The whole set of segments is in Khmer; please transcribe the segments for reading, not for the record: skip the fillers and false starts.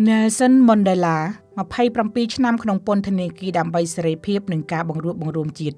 Nelson Mandela 27 ឆ្នាំក្នុងពន្ធនាគារដើម្បីសេរីភាពនិងការបង្រួបបង្រួមជាតិ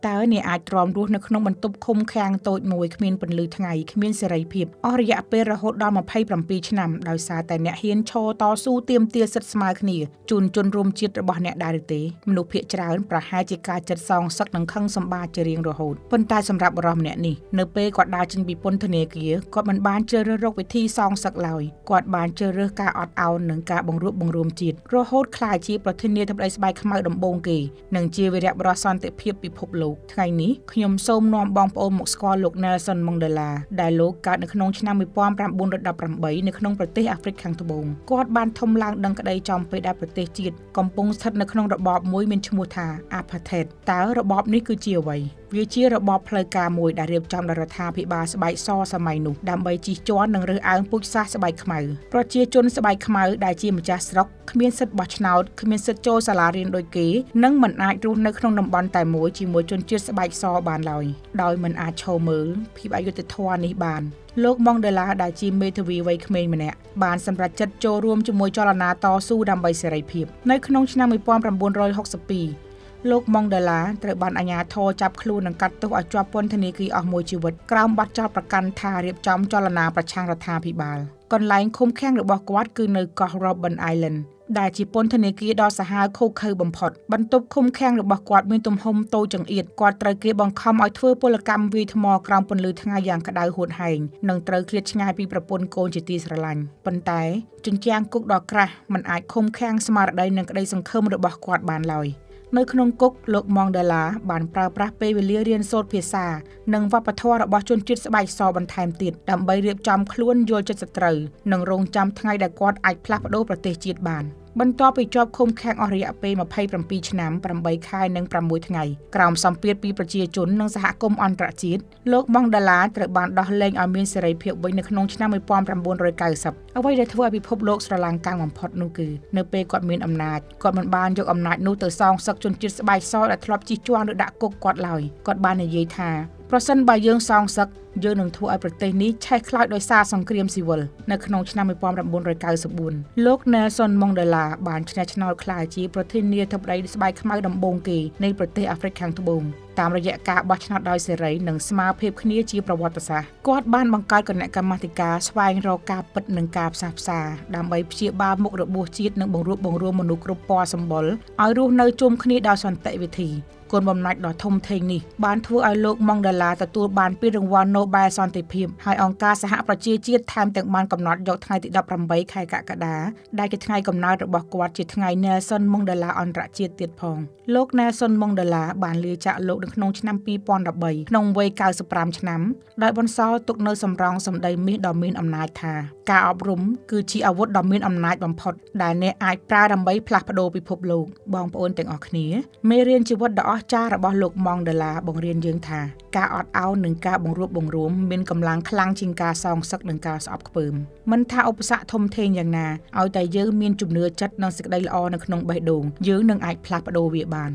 តើអ្នកអាចទ្រាំរស់នៅក្នុងបន្ទប់ឃុំឃាំងតូចមួយគ្មានពន្លឺថ្ងៃគ្មានសេរីភាពអស់រយៈពេលរហូតដល់27ឆ្នាំដោយសារតែអ្នកហ៊ានឈរតស៊ូទាមទារសិទ្ធិស្មើគ្នាជូនជនរួមជាតិរបស់អ្នកដែរឬទេមនុស្សភាគច្រើនប្រហែលជាការចិត្តសងសឹកនិងខឹងសម្បារជារៀងរហូតប៉ុន្តែសម្រាប់បុរសម្នាក់នេះនៅពេលគាត់ដើរចេញពីពន្ធនាគារគាត់មិនបានជ្រើសរើសរកវិធីសងសឹកឡើយគាត់បានជ្រើសរើសការអត់ឱននិងការបង្រួបបង្រួមជាតិរហូតក្លាយជាប្រធានាធិបតីស្បែកខ្មៅដំបូងគេនិងជាវីរបុរសសន្តិភាពពិភពលោកថ្ងៃនេះខ្ញុំសូមនាំបងប្អូនមកស្គាល់លោក Nelson Mandela ដែលលោកកើតនៅក្នុងឆ្នាំ1918នៅក្នុងប្រទេសអាហ្វ្រិកខាងត្បូងគាត់បានធំឡើងដឹងក្តីចំពេលដែលប្រទេសជាតិកំពុងស្ថិតនៅក្នុងរបបមួយមានឈ្មោះថា Apartheid តើរបបនេះគឺជាអ្វីវាជារបបផ្លូវការមួយដែលរៀបចំដោយរដ្ឋាភិបាលស្បែកសសម័យនោះដើម្បីជិះជាន់និងរើសអើងពូជសាសន៍ស្បែកខ្មៅប្រជាជនស្បែកខ្មៅដែលជាម្ចាស់ស្រុកគ្មានសិទ្ធិបោះឆ្នោតគ្មានសិទ្ធិចូលសាលារៀនដូចគេនិងមិនអាចរស់នៅក្នុងតំបន់តែមួយជាមួយជនជាតិស្បែកសបានឡើយដោយមិនអាចឈរមើលភាពអយុត្តិធម៌នេះបានលោក Mandela ដែលជាមេធាវីវ័យក្មេងម្នាក់បានសម្រេចចិត្តចូលរួមជាមួយចលនាតស៊ូដើម្បីសេរីភាពនៅក្នុងឆ្នាំ1962លោក Mandela ត្រូវបានអាជ្ញាធរចាប់ខ្លួននិងកាត់ទោសឲ្យជាប់ពន្ធនាគារអស់មួយជីវិតក្រោមបទចោទប្រកាន់ថារៀបចំចលនាប្រឆាំងរដ្ឋាភិបាលកន្លែងឃុំឃាំងរបស់គាត់គឺនៅកោះ Robben Island ដែលជាពន្ធនាគារដ៏សាហាវឃោរឃៅបំផុតបន្ទប់ឃុំឃាំងរបស់គាត់មានទំហំតូចចង្អៀតគាត់ត្រូវគេបង្ខំឲ្យធ្វើពលកម្មវាយថ្មក្រោមពន្លឺថ្ងៃយ៉ាងក្តៅហួតហែងនិងត្រូវឃ្លាតឆ្ងាយពីប្រពន្ធកូនជាទីស្រឡាញ់ប៉ុន្តែជញ្ជាំងគុកដ៏ក្រាស់មិនអាចឃុំឃាំងស្មារតីនិងក្តីសង្ឃឹមរបស់គាត់បានឡើយនៅក្នុងគុកលោក Mandela បានប្រើប្រាស់ពេលវេលារៀនសូត្រភាសានិងវប្បធម៌របស់ជនជាតិស្បែកសបន្ថែមទៀតដើម្បីរៀបចំខ្លួនយល់ចិត្តសត្រូវនិងរងចាំថ្ងៃដែលគាត់អាចផ្លាស់ប្ដូរប្រទេសជាតិបានបន្ទាប់ពីជាប់ឃុំឃាំងអស់រយៈពេល27ឆ្នាំ8ខែនិង6ថ្ងៃក្រោមសម្ពាធពីប្រជាជននិងសហគមន៍អន្តរជាតិលោក Mandela ត្រូវបានដោះលែងឲ្យមានសេរីភាពវិញនៅក្នុងឆ្នាំ1990អ្វីដែលធ្វើឲ្យពិភពលោកស្រឡាំងកាំងបំផុតនោះគឺនៅពេលគាត់មានអំណាចគាត់មិនបានយកអំណាចនោះទៅសងសឹកជនជាតិស្បែកសដែលធ្លាប់ជិះជាន់ឬដាក់គុកគាត់ឡើយគាត់បាននិយាយថាប្រសិនបើយើងសងសឹកយើងនឹងធ្វើឲ្យប្រទេសនេះឆេះខ្លោចដោយសារសង្គ្រាមស៊ីវិលនៅក្នុងឆ្នាំ1994លោក Nelson Mandela បានឈ្នះឆ្នោតក្លាយជាប្រធានាធិបតីស្បែកខ្មៅដំបូងគេនៃប្រទេសអាហ្វ្រិកខាងត្បូងតាមរយៈការបោះឆ្នោតដោយសេរីនិងស្មើភាពគ្នាជាប្រវត្តិសាស្ត្រគាត់បានបង្កើតគណៈកម្មាធិការស្វែងរកការពិតនិងការផ្សះផ្សាដើម្បីព្យាបាលមុខរបួសជាតិនិងបង្រួបបង្រួមមនុស្សគ្រប់ពណ៌សម្បុរឲ្យរស់នៅជុំគ្នាដោយសន្តិវិធីគុណបំណាច់ដ៏ធំធេងនេះបានធ្វើឲ្យលោក Mandela ទទួលបានពានរង្វាន់ Nobel សន្តិភាពហើយអង្គការសហប្រជាជាតិថែមទាំងបានកំណត់យកថ្ងៃទី18ខែកក្កដាដែលជាថ្ងៃកំណើតរបស់គាត់ជាថ្ងៃ Nelson Mandela អន្តរជាតិទៀតផងលោក Nelson Mandela បានលាចាកលោកនៅក្នុងឆ្នាំ2013ក្នុងវ័យ95ឆ្នាំដោយបន្សល់ទុកនូវសម្រងសម្ដីមាសដ៏មានអំណាចថាការអប់រំគឺជាអាវុធដ៏មានអំណាចបំផុតដែលអ្នកអាចប្រើដើម្បីផ្លាស់ប្ដូរពិភពលោកបងប្អូនទាំងអស់គ្នាមេរៀនជីវិតដ៏អស្ចារ្យរបស់លោក Mandela បង្រៀនយើងថាការអត់ឱននិងការបង្រួបបង្រួមមានកម្លាំងខ្លាំងជាងការសងសឹកនិងការស្អប់ខ្ពើមមិនថាឧបសគ្គធំធេងយ៉ាងណាឲ្យតែយើងមានជំនឿចិត្តនិងសេចក្តីល្អនៅក្នុងបេះដូងយើងនឹងអាចផ្លាស់ប្ដូរវាបាន